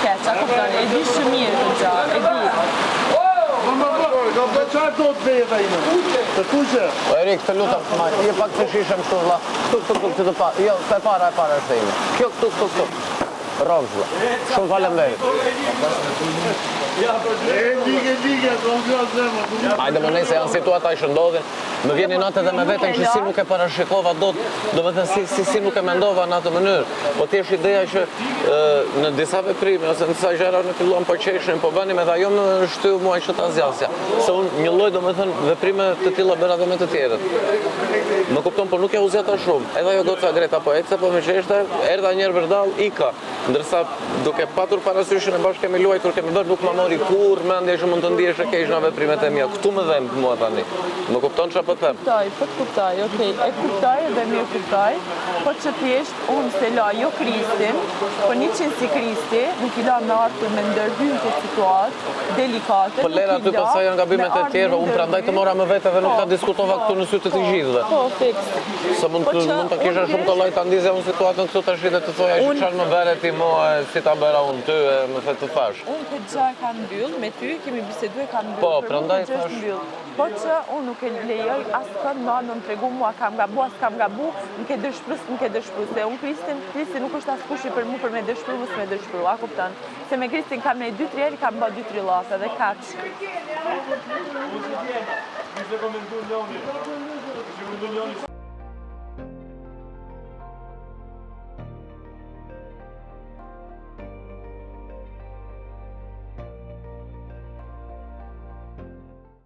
keq, a kupton, e di shumë mirë këtë gjë, e di. Çfarë do të bëj ata ime? Të kuqe? Po Erik, të lutem, je pak të shishëm kështu vëlla. Këtu të pa. Jo, e para është ime. Kjo këtu. Rrogë vëlla. Shumë faleminderit. Lige, Hajde më nëse janë situata që ndodhin, më vjeni natë edhe me veten që si nuk e parashikova dot, domethënë si nuk e mendova në atë mënyrë. Po thjesht ideja që në disa veprime ose në disa gjëra në filluam po qeshin, po bënim edhe ajo më shtyu mua që ta zgjasja. Se unë një lloj domethënë veprime të tilla bëra edhe me të tjerët. Më kupton, po nuk e uzjata shumë. Edhe ajo goca Greta po ecë, po më qeshte, erdha një herë vërdall, ika. Ndërsa duke patur parasyshin e bashkë kemi luajtur, kemi bërë, nuk më mori kur mendje që mund të ndihesh e keq në veprimet e mia. Këtu më dhem mua tani. Më kupton çfarë po them? Kuptoj, okej, e kuptoj dhe mirë kuptoj, po që thjesht unë se la jo Kristin, po një qenë si Kristi, nuk i la me artur me ndërhyrë të situatë delikate. Po lera aty pasaj janë gabimet e tjera, unë prandaj të mora më vete dhe nuk ta diskutova këtu në sy të të gjithëve. Po, fiks. Se mund të kisha shumë kollaj ta ndizja unë situatën këtu tash dhe të thoja që çfarë më bëre ti mua, si ta bëra unë ty, më the të thash. Unë këtë gjë e kam mbyll, me ty kemi biseduar kam mbyll. Po, prandaj thash. Po që unë nuk e lejoj askënd më tregu mua kam gabu, as kam gabu, nuk e dëshpërus. Se unë Kristi nuk është askush i për mu për me dëshpëru, a kupton? Se me Kristin kam ne 2-3 herë, kam bë 2-3 llafë dhe kaq. Unë